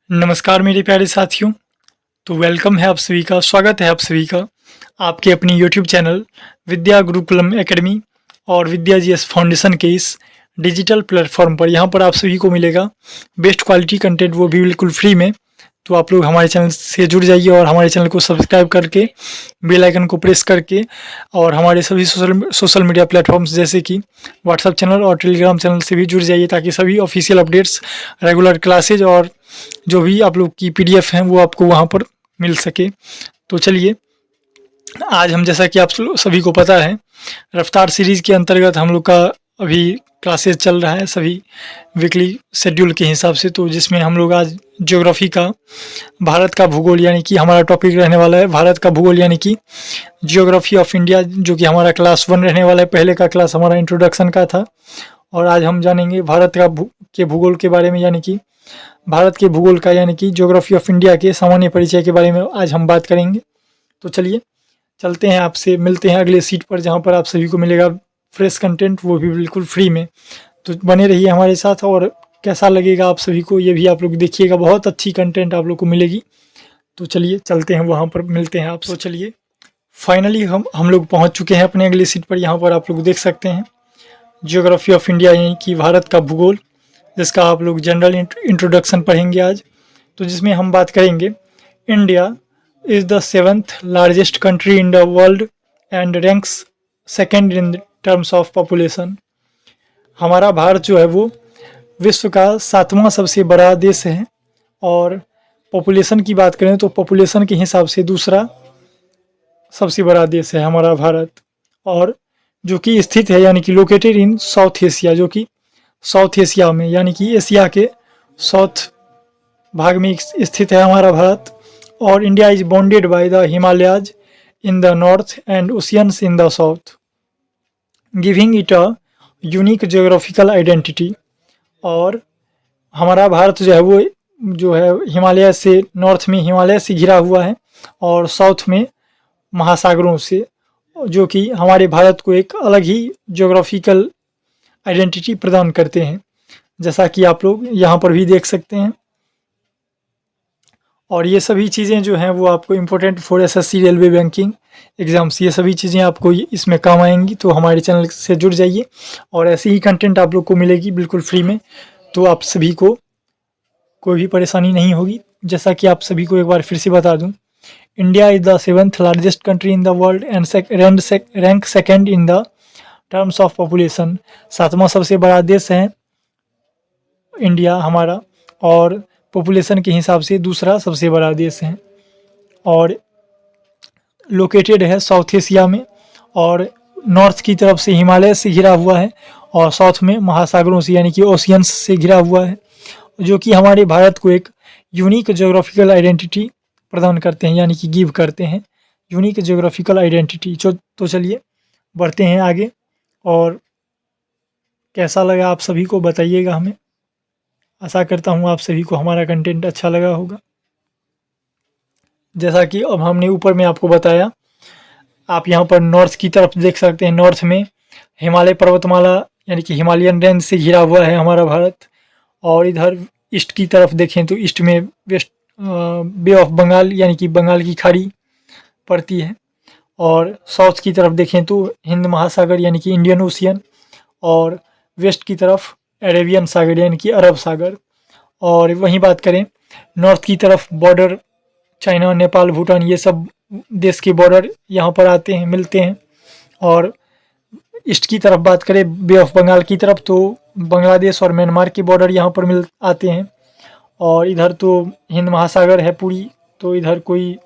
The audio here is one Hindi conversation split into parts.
नमस्कार मेरे प्यारे साथियों। तो वेलकम है आप सभी का, स्वागत है आप सभी का आपके अपनी यूट्यूब चैनल विद्या गुरुकुलम एकेडमी और विद्या जीएस फाउंडेशन के इस डिजिटल प्लेटफॉर्म पर। यहाँ पर आप सभी को मिलेगा बेस्ट क्वालिटी कंटेंट, वो भी बिल्कुल फ्री में। तो आप लोग हमारे चैनल से जुड़ जाइए और हमारे चैनल को सब्सक्राइब करके बेल आइकन को प्रेस करके और हमारे सभी सोशल मीडिया प्लेटफॉर्म्स जैसे कि व्हाट्सएप चैनल और टेलीग्राम चैनल से भी जुड़ जाइए, ताकि सभी ऑफिशियल अपडेट्स, रेगुलर क्लासेज और जो भी आप लोग की पीडीएफ हैं वो आपको वहाँ पर मिल सके। तो चलिए, आज हम, जैसा कि आप सभी को पता है, रफ्तार सीरीज़ के अंतर्गत हम लोग का अभी क्लासेस चल रहा है सभी वीकली शेड्यूल के हिसाब से। तो जिसमें हम लोग आज ज्योग्राफी का, भारत का भूगोल, यानी कि हमारा टॉपिक रहने वाला है भारत का भूगोल, यानी कि जियोग्राफी ऑफ इंडिया, जो कि हमारा क्लास 1 रहने वाला है। पहले का क्लास हमारा इंट्रोडक्शन का था और आज हम जानेंगे भारत का के भूगोल के बारे में, यानी कि भारत के भूगोल का, यानी कि ज्योग्राफी ऑफ इंडिया के सामान्य परिचय के बारे में आज हम बात करेंगे। तो चलिए चलते हैं, आपसे मिलते हैं अगले सीट पर, जहाँ पर आप सभी को मिलेगा फ्रेश कंटेंट, वो भी बिल्कुल फ्री में। तो बने रहिए हमारे साथ और कैसा लगेगा आप सभी को ये भी आप लोग देखिएगा, बहुत अच्छी कंटेंट आप लोग को मिलेगी। तो चलिए चलते हैं, वहाँ पर मिलते हैं आप। तो चलिए फाइनली हम लोग पहुँच चुके हैं अपने अगले सीट पर। यहाँ पर आप लोग देख सकते हैं जियोग्राफी ऑफ इंडिया, यानी कि भारत का भूगोल, जिसका आप लोग जनरल इंट्रोडक्शन पढ़ेंगे आज। तो जिसमें हम बात करेंगे, India is the 7th largest country in the world and ranks second in terms of population. हमारा भारत जो है वो विश्व का 7वां सबसे बड़ा देश है और पॉपुलेशन की बात करें तो पॉपुलेशन के हिसाब से दूसरा सबसे बड़ा देश है हमारा भारत, और जो कि स्थित है, यानी कि लोकेटेड इन साउथ एशिया, जो कि साउथ एशिया में, यानी कि एशिया के साउथ भाग में स्थित है हमारा भारत। और India is bounded by the Himalayas in the north and oceans in the south, giving it a unique geographical identity. और हमारा भारत जो है वो जो है हिमालय से, नॉर्थ में हिमालय से घिरा हुआ है और साउथ में महासागरों से, जो कि हमारे भारत को एक अलग ही जियोग्राफिकल आइडेंटिटी प्रदान करते हैं, जैसा कि आप लोग यहाँ पर भी देख सकते हैं। और ये सभी चीज़ें जो हैं वो आपको important for SSC, railway, banking exams, ये सभी चीज़ें आपको इसमें काम आएंगी। तो हमारे चैनल से जुड़ जाइए और ऐसी ही कंटेंट आप लोग को मिलेगी बिल्कुल फ्री में। तो आप सभी को कोई भी परेशानी नहीं होगी। जैसा कि आप सभी को एक बार फिर से बता दूं, India is the 7th largest country in the world and rank second in the terms of population. 7वां सबसे बड़ा देश है इंडिया हमारा, और पॉपुलेशन के हिसाब से दूसरा सबसे बड़ा देश है, और लोकेटेड है साउथ एशिया में, और नॉर्थ की तरफ से हिमालय से घिरा हुआ है और साउथ में महासागरों से, यानी कि ओशियंस से घिरा हुआ है, जो कि हमारे भारत को एक यूनिक ज्योग्राफिकल आइडेंटिटी प्रदान करते हैं, यानी कि गिव करते हैं यूनिक ज्योग्राफिकल आइडेंटिटी। तो चलिए बढ़ते हैं आगे, और कैसा लगा आप सभी को बताइएगा हमें। आशा करता हूँ आप सभी को हमारा कंटेंट अच्छा लगा होगा। जैसा कि अब हमने ऊपर में आपको बताया, आप यहाँ पर नॉर्थ की तरफ देख सकते हैं, नॉर्थ में हिमालय पर्वतमाला, यानी कि हिमालयन रेंज से घिरा हुआ है हमारा भारत। और इधर ईस्ट की तरफ देखें तो ईस्ट में वेस्ट बे ऑफ बंगाल, यानी कि बंगाल की खाड़ी पड़ती है। और साउथ की तरफ देखें तो हिंद महासागर, यानी कि इंडियन ओशियन, और वेस्ट की तरफ अरेबियन सागर, यानी कि अरब सागर। और वहीं बात करें नॉर्थ की तरफ, बॉर्डर चाइना, नेपाल, भूटान, ये सब देश के बॉर्डर यहाँ पर आते हैं, मिलते हैं। और ईस्ट की तरफ बात करें बे ऑफ बंगाल की तरफ, तो बांग्लादेश और म्यांमार के बॉर्डर यहाँ पर मिल आते हैं। और इधर तो हिंद महासागर है पूरी, तो इधर कोई,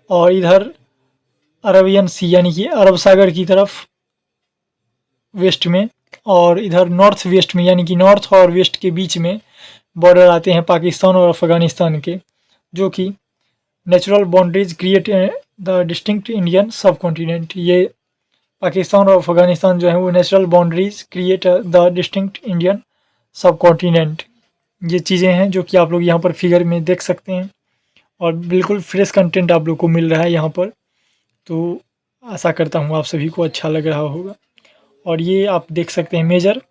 और इधर अरबियन सी, यानी कि अरब सागर की तरफ वेस्ट में, और इधर नॉर्थ वेस्ट में, यानी कि नॉर्थ और वेस्ट के बीच में बॉर्डर आते हैं पाकिस्तान और अफगानिस्तान के, जो कि natural boundaries create the distinct Indian सब कॉन्टिनेंट। ये पाकिस्तान और अफगानिस्तान जो है वो natural boundaries create the distinct Indian सब कॉन्टिनेंट। ये चीज़ें हैं जो कि आप लोग यहाँ पर फिगर में देख सकते हैं, और बिल्कुल फ्रेश कंटेंट आप लोग को मिल रहा है यहाँ पर। तो आशा करता हूँ आप सभी को अच्छा लग रहा होगा। और ये आप देख सकते हैं मेजर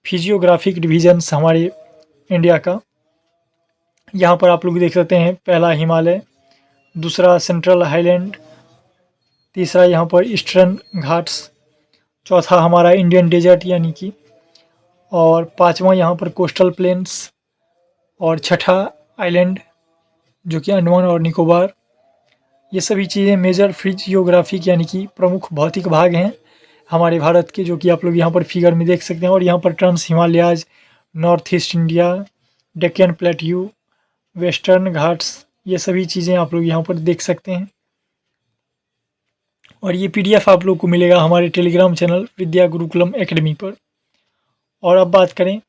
फिजियोग्राफिक डिवीजन्स हमारे इंडिया का, यहाँ पर आप लोग देख सकते हैं, पहला हिमालय, दूसरा सेंट्रल हाईलैंड, तीसरा यहाँ पर ईस्टर्न घाट्स, चौथा हमारा इंडियन डेजर्ट यानी कि, और पांचवा यहाँ पर कोस्टल प्लेन्स, और छठा आइलैंड जो कि अंडमान और निकोबार। ये सभी चीज़ें मेजर फिजियोग्राफिक यानी कि प्रमुख भौतिक भाग हैं हमारे भारत के, जो कि आप लोग यहाँ पर फिगर में देख सकते हैं। और यहाँ पर trans Himalayas, north east India, Deccan plateau, western Ghats, ये सभी चीज़ें आप लोग यहाँ पर देख सकते हैं। और ये पीडीएफ आप लोग को मिलेगा हमारे टेलीग्राम चैनल विद्या गुरुकुलम एकेडमी पर। और अब बात करें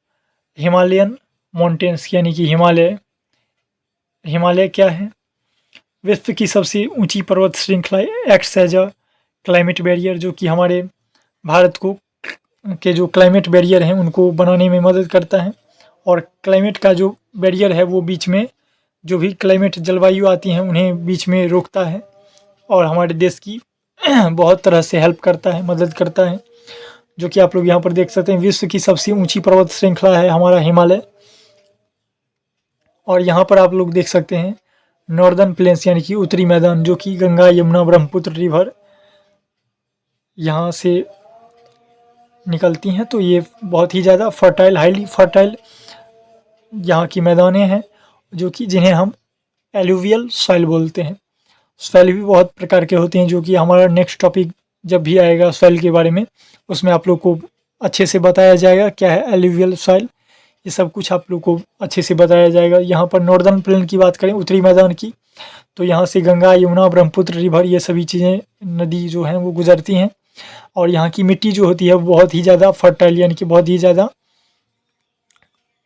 हिमालयन माउंटेन्स यानी कि हिमालय। हिमालय क्या है? विश्व की सबसे ऊंची पर्वत श्रृंखला acts as a climate barrier, जो कि हमारे भारत को के जो क्लाइमेट बैरियर हैं उनको बनाने में मदद करता है। और क्लाइमेट का जो बैरियर है वो बीच में जो भी क्लाइमेट जलवायु आती हैं उन्हें बीच में रोकता है और हमारे देश की बहुत तरह से हेल्प करता है, मदद करता है, जो कि आप लोग यहाँ पर देख सकते हैं। विश्व की सबसे ऊंची पर्वत श्रृंखला है हमारा हिमालय। और यहाँ पर आप लोग देख सकते हैं नॉर्दर्न प्लेन्स यानी कि उत्तरी मैदान, जो कि गंगा, यमुना, ब्रह्मपुत्र रिवर यहाँ से निकलती हैं। तो ये बहुत ही ज़्यादा फर्टाइल, हाईली फर्टाइल यहाँ की मैदानें हैं, जो कि जिन्हें हम एलुवियल सॉइल बोलते हैं। सॉइल भी बहुत प्रकार के होते हैं, जो कि हमारा नेक्स्ट टॉपिक जब भी आएगा सॉइल के बारे में, उसमें आप लोग को अच्छे से बताया जाएगा क्या है एलुवियल सॉइल। ये सब कुछ आप लोग को अच्छे से बताया जाएगा। यहाँ पर नॉर्दर्न प्लेन की बात करें, उत्तरी मैदान की, तो यहाँ से गंगा, यमुना, ब्रह्मपुत्र रिवर, ये सभी चीज़ें, नदी जो हैं वो गुजरती हैं। और यहाँ की मिट्टी जो होती है वो बहुत ही ज़्यादा फर्टाइल यानी कि बहुत ही ज़्यादा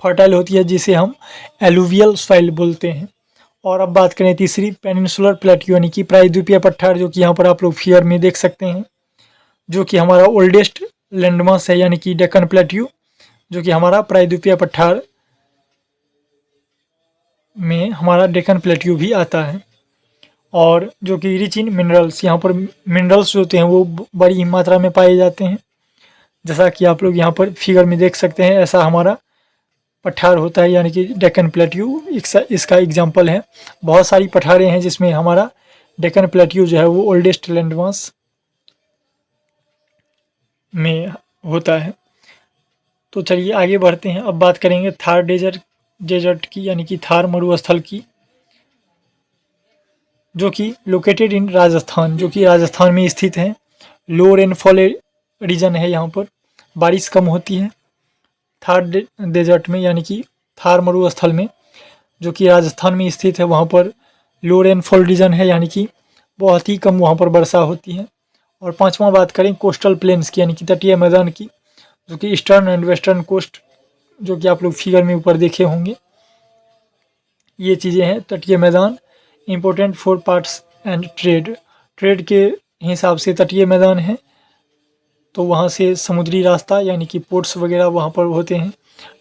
फर्टाइल होती है, जिसे हम एलुवियल सॉइल बोलते हैं। और अब बात करें तीसरी, पेनिनसुलर प्लेट्यू यानी कि प्रायद्वीपीय पठार, जो कि यहाँ पर आप लोग फिगर में देख सकते हैं, जो कि हमारा ओल्डेस्ट लैंडमास है यानी कि डेक्कन प्लेट्यू, जो कि हमारा प्रायद्वीपीय पठार में हमारा डेक्कन प्लेट्यू भी आता है। और जो कि रिच इन मिनरल्स, यहाँ पर मिनरल्स जो होते हैं वो बड़ी मात्रा में पाए जाते हैं, जैसा कि आप लोग यहाँ पर फिगर में देख सकते हैं। ऐसा हमारा पठार होता है यानी कि डेक्कन प्लेट्यू इसका एग्जाम्पल है। बहुत सारी पठारें हैं जिसमें हमारा डेक्कन प्लेट्यू जो है वो ओल्डेस्ट लैंडमास में होता है। तो चलिए आगे बढ़ते हैं। अब बात करेंगे थार डेजर्ट की यानी कि थार मरुस्थल की, जो कि लोकेटेड इन राजस्थान, जो कि राजस्थान में स्थित है। लो रेनफॉल रीजन है, यहाँ पर बारिश कम होती है थार डेजर्ट में यानी कि थार मरुस्थल में, जो कि राजस्थान में स्थित है। वहाँ पर लो रेनफॉल रीजन है यानी कि बहुत ही कम वहाँ पर वर्षा होती है। और पांचवा बात करें कोस्टल प्लेन्स की यानी कि तटीय मैदान की, जो कि ईस्टर्न एंड वेस्टर्न कोस्ट, जो कि आप लोग फिगर में ऊपर देखे होंगे। ये चीज़ें हैं तटीय मैदान, important for parts and trade के हिसाब से तटीय मैदान है। तो वहाँ से समुद्री रास्ता यानी कि पोर्ट्स वगैरह वहाँ पर होते हैं,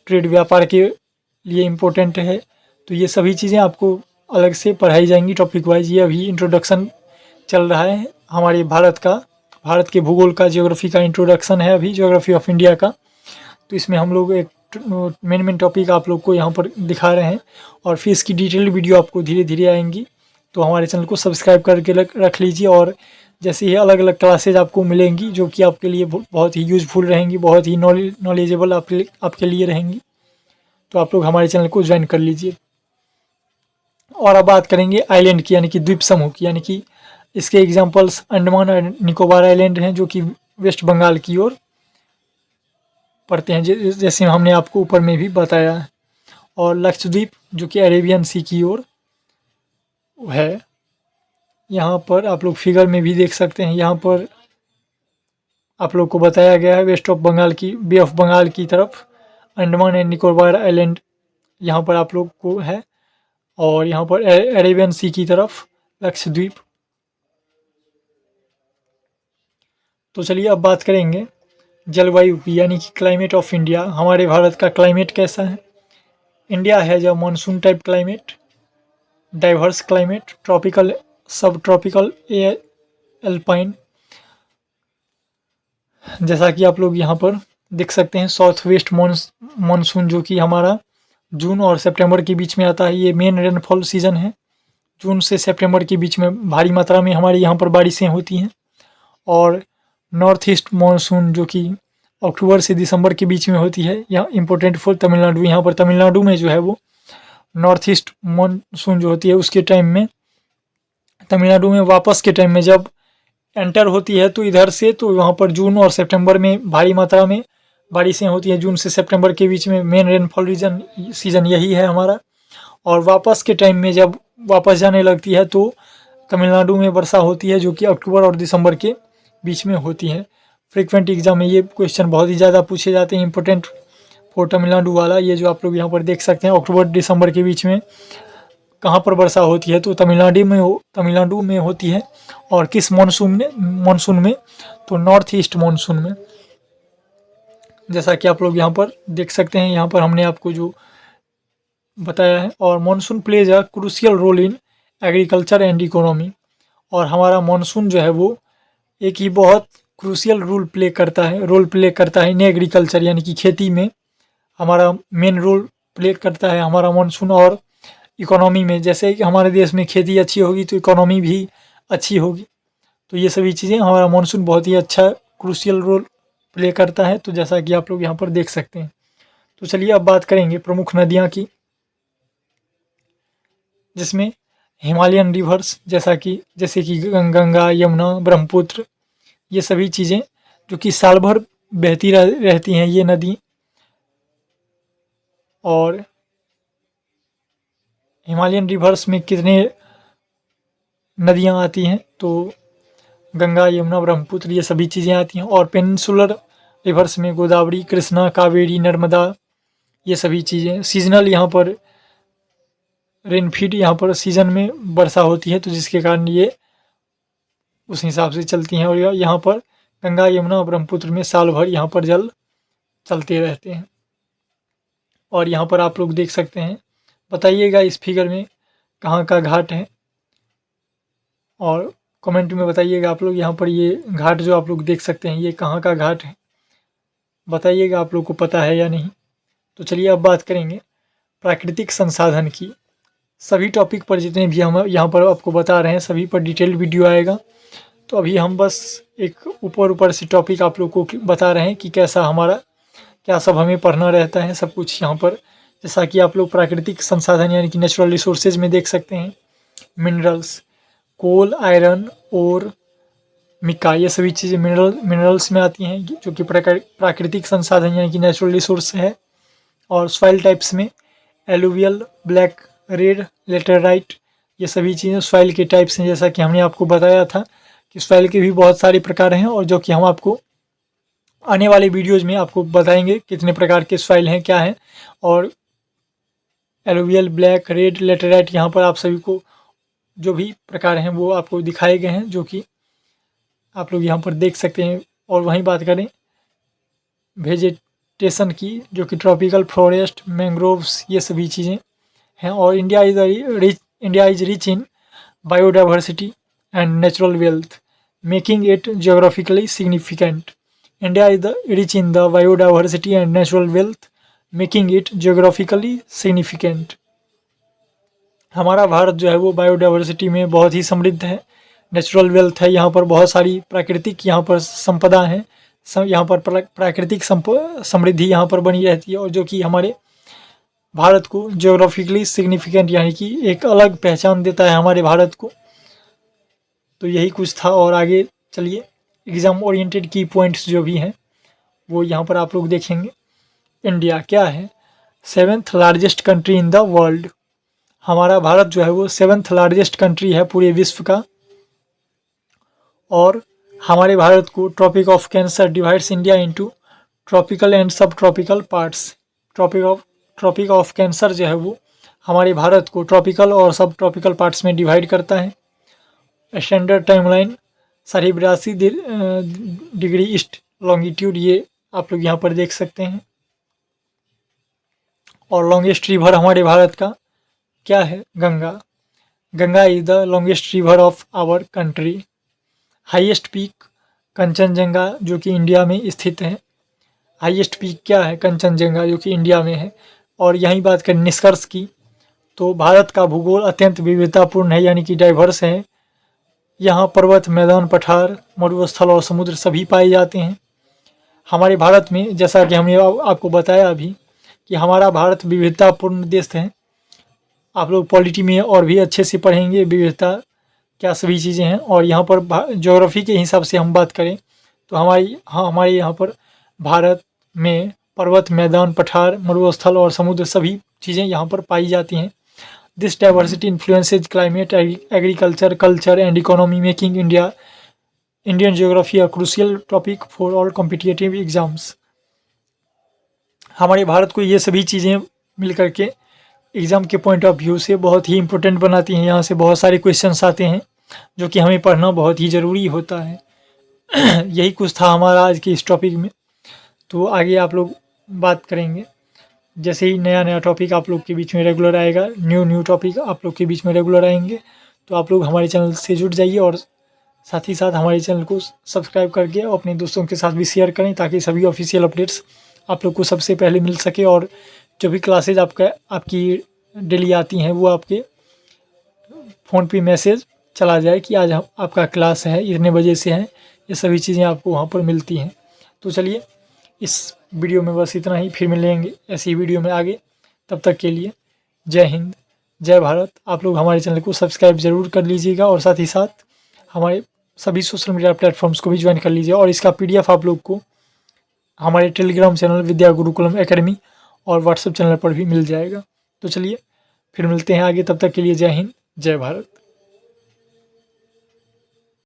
ट्रेड व्यापार के लिए इम्पोर्टेंट है। तो ये सभी चीज़ें आपको अलग से पढ़ाई जाएंगी टॉपिक वाइज। ये अभी इंट्रोडक्शन चल रहा है हमारे भारत के भूगोल का, ज्योग्राफी का इंट्रोडक्शन है अभी, ज्योग्राफी ऑफ इंडिया का। तो इसमें हम लोग एक मेन टॉपिक आप लोग को यहाँ पर दिखा रहे हैं, और फिर इसकी डिटेल्ड वीडियो आपको धीरे धीरे आएंगी। तो हमारे चैनल को सब्सक्राइब करके रख लीजिए, और जैसे ही अलग अलग क्लासेज आपको मिलेंगी जो कि आपके लिए बहुत ही यूज़फुल रहेंगी, बहुत ही नॉलेजेबल आपके लिए रहेंगी, तो आप लोग हमारे चैनल को ज्वाइन कर लीजिए। और अब बात करेंगे आइलैंड की यानी कि द्वीप समूह की, यानी कि इसके एग्जांपल्स अंडमान और निकोबार आइलैंड हैं, जो कि वेस्ट बंगाल की ओर पड़ते हैं, जैसे हमने आपको ऊपर में भी बताया है। और लक्षद्वीप जो कि अरेबियन सी की ओर है, यहाँ पर आप लोग फिगर में भी देख सकते हैं। यहाँ पर आप लोग को बताया गया है वेस्ट ऑफ बंगाल की, बे ऑफ बंगाल की तरफ अंडमान एंड निकोबार आइलैंड यहाँ पर आप लोग को है, और यहाँ पर अरेबियन सी की तरफ लक्षद्वीप। तो चलिए अब बात करेंगे जलवायु की यानी कि क्लाइमेट ऑफ इंडिया। हमारे भारत का क्लाइमेट कैसा है? India has a monsoon type climate, diverse climate, tropical, सब ट्रॉपिकल, एल्पाइन। जैसा कि आप लोग यहाँ पर देख सकते हैं, साउथ वेस्ट मानसून जो कि हमारा जून और सितंबर के बीच में आता है। ये मेन रेनफॉल सीज़न है। जून से सितंबर के बीच में भारी मात्रा में हमारे यहाँ पर बारिशें होती हैं। और नॉर्थ ईस्ट मानसून जो कि अक्टूबर से दिसंबर के बीच में होती है, यह इम्पोर्टेंट फॉर तमिलनाडु। यहाँ पर तमिलनाडु में जो है वो नॉर्थ ईस्ट मानसून जो होती है उसके टाइम में, तमिलनाडु में वापस के टाइम में जब एंटर होती है तो इधर से, तो वहाँ पर जून और सितंबर में भारी मात्रा में बारिशें होती हैं। जून से सितंबर के बीच में मेन रेनफॉल रीजन सीज़न यही है हमारा। और वापस के टाइम में जब वापस जाने लगती है तो तमिलनाडु में वर्षा होती है, जो कि अक्टूबर और दिसंबर के बीच में होती है। फ्रीक्वेंट एग्जाम में ये क्वेश्चन बहुत ही ज़्यादा पूछे जाते हैं, इंपॉर्टेंट फॉर तमिलनाडु वाला। ये जो आप लोग यहाँ पर देख सकते हैं, अक्टूबर दिसंबर के बीच में कहाँ पर वर्षा होती है, तो तमिलनाडु में होती है। और किस मानसून में, तो नॉर्थ ईस्ट मानसून में, जैसा कि आप लोग यहाँ पर देख सकते हैं। यहाँ पर हमने आपको जो बताया है। और monsoon plays a crucial role in agriculture and economy. और हमारा मानसून जो है वो एक ही बहुत क्रूशियल रोल प्ले करता है इन एग्रीकल्चर, यानी कि खेती में हमारा मेन रोल प्ले करता है हमारा मानसून। और इकोनॉमी में, जैसे कि हमारे देश में खेती अच्छी होगी तो इकोनॉमी भी अच्छी होगी। तो ये सभी चीज़ें हमारा मानसून बहुत ही अच्छा क्रूशियल रोल प्ले करता है। तो जैसा कि आप लोग यहाँ पर देख सकते हैं। तो चलिए अब बात करेंगे प्रमुख नदियाँ की, जिसमें हिमालयन रिवर्स जैसे कि गंगा, यमुना, ब्रह्मपुत्र, ये सभी चीज़ें जो कि साल भर बहती रहती हैं ये नदी। और हिमालयन रिवर्स में कितने नदियाँ आती हैं, तो गंगा, यमुना, ब्रह्मपुत्र, ये सभी चीज़ें आती हैं। और पेनिनसुलर रिवर्स में गोदावरी, कृष्णा, कावेरी, नर्मदा, ये सभी चीज़ें। सीजनल यहाँ पर रेनफीड यहाँ पर सीजन में वर्षा होती है, तो जिसके कारण ये उस हिसाब से चलती हैं। और यहाँ पर गंगा, यमुना और ब्रह्मपुत्र में साल भर यहाँ पर जल चलते रहते हैं। और यहाँ पर आप लोग देख सकते हैं, बताइएगा इस फिगर में कहाँ का घाट है, और कमेंट में बताइएगा आप लोग। यहाँ पर ये घाट जो आप लोग देख सकते हैं, ये कहाँ का घाट है, बताइएगा आप लोग को पता है या नहीं। तो चलिए अब बात करेंगे प्राकृतिक संसाधन की। सभी टॉपिक पर जितने भी हम यहाँ पर आपको बता रहे हैं, सभी पर डिटेल्ड वीडियो आएगा। तो अभी हम बस एक ऊपर से टॉपिक आप लोग को बता रहे हैं कि कैसा हमारा क्या सब हमें पढ़ना रहता है, सब कुछ यहाँ पर। जैसा कि आप लोग प्राकृतिक संसाधन यानी कि नेचुरल रिसोर्सेज में देख सकते हैं, मिनरल्स, कोल, आयरन और मिका, ये सभी चीज़ें मिनरल्स में आती हैं, जो कि प्राकृतिक संसाधन यानी कि नेचुरल रिसोर्स है। और सॉइल टाइप्स में एलुवियल, ब्लैक, रेड, लेटेराइट, ये सभी चीज़ें सॉइल के टाइप्स हैं। जैसा कि हमने आपको बताया था कि सॉइल के भी बहुत सारे प्रकार हैं, और जो कि हम आपको आने वाले वीडियोज़ में आपको बताएंगे कितने प्रकार के सॉइल हैं, क्या हैं। और एलुवियल, ब्लैक, रेड, लेटेराइट, यहाँ पर आप सभी को जो भी प्रकार हैं वो आपको दिखाए गए हैं, जो कि आप लोग यहाँ पर देख सकते हैं। और वहीं बात करें वेजिटेशन की, जो कि ट्रॉपिकल फॉरेस्ट, मैंग्रोव्स, ये सभी चीज़ें हैं। और India is rich in biodiversity and natural wealth, making it geographically significant. India is rich in the biodiversity and natural wealth, making it geographically significant. हमारा भारत जो है वो बायोडाइवर्सिटी में बहुत ही समृद्ध है, नेचुरल वेल्थ है, यहाँ पर बहुत सारी प्राकृतिक यहाँ पर संपदा है, यहाँ पर प्राकृतिक समृद्धि यहाँ पर बनी रहती है। और जो कि हमारे भारत को जियोग्राफिकली सिग्निफिकेंट यानी कि एक अलग पहचान देता है हमारे भारत को। तो यही कुछ था। और आगे चलिए एग्ज़ाम ओरिएंटेड की पॉइंट्स जो भी हैं वो यहाँ पर आप लोग देखेंगे। इंडिया क्या है? 7th largest country in the world. हमारा भारत जो है वो 7th लार्जेस्ट कंट्री है पूरे विश्व का। और हमारे भारत को tropic of cancer divides India into tropical and subtropical parts. Tropic of cancer जो है वो हमारे भारत को ट्रॉपिकल और सब ट्रॉपिकल पार्ट्स में डिवाइड करता है। Standard timeline 82 degree east longitude, ये आप लोग यहाँ पर देख सकते हैं। और लॉन्गेस्ट रिवर हमारे भारत का क्या है? Ganga. Ganga is the longest river of our country. Highest peak Kanchenjunga, जो कि इंडिया में स्थित है। हाईएस्ट पीक क्या है? कंचनजंगा, जो कि इंडिया में है। और यहीं बात करें निष्कर्ष की, तो भारत का भूगोल अत्यंत विविधतापूर्ण है, यानी कि डाइवर्स है। यहाँ पर्वत, मैदान, पठार, मरुस्थल और समुद्र सभी पाए जाते हैं। हमारे भारत में, जैसा कि हमने आपको बताया अभी, कि हमारा भारत विविधतापूर्ण देश है। आप लोग पॉलिटी में और भी अच्छे से पढ़ेंगे विविधता क्या सभी चीज़ें हैं। और यहाँ पर ज्योग्राफी के हिसाब से हम बात करें तो हमारे यहाँ पर भारत में पर्वत, मैदान, पठार, मरुस्थल और समुद्र सभी चीज़ें यहाँ पर पाई जाती हैं। This diversity influences climate, agriculture, culture and economy, making Indian geography a crucial topic for all competitive exams. हमारे भारत को ये सभी चीज़ें मिल करके एग्ज़ाम के पॉइंट ऑफ व्यू से बहुत ही इम्पोर्टेंट बनाती हैं। यहाँ से बहुत सारे क्वेश्चंस आते हैं जो कि हमें पढ़ना बहुत ही ज़रूरी होता है। यही कुछ था हमारा आज के इस टॉपिक में। तो आगे आप लोग बात करेंगे, जैसे ही नया नया टॉपिक आप लोग के बीच में रेगुलर आएगा, न्यू टॉपिक आप लोग के बीच में रेगुलर आएंगे, तो आप लोग हमारे चैनल से जुड़ जाइए और साथ ही साथ हमारे चैनल को सब्सक्राइब करके अपने दोस्तों के साथ भी शेयर करें, ताकि सभी ऑफिशियल अपडेट्स आप लोग को सबसे पहले मिल सके। और जो भी क्लासेज आपकी डेली आती हैं वो आपके फ़ोन पे मैसेज चला जाए कि आज आपका क्लास है, इतने बजे से है। ये सभी चीज़ें आपको वहाँ पर मिलती हैं। तो चलिए, इस वीडियो में बस इतना ही, फिर मिलेंगे ऐसी वीडियो में आगे। तब तक के लिए जय हिंद, जय भारत। आप लोग हमारे चैनल को सब्सक्राइब ज़रूर कर लीजिएगा और साथ ही साथ हमारे सभी सोशल मीडिया प्लेटफॉर्म्स को भी ज्वाइन कर लीजिए। और इसका PDF आप लोग को हमारे टेलीग्राम चैनल विद्या गुरुकुलम एकेडमी और व्हाट्सएप चैनल पर भी मिल जाएगा। तो चलिए फिर मिलते हैं आगे, तब तक के लिए जय हिंद, जय भारत।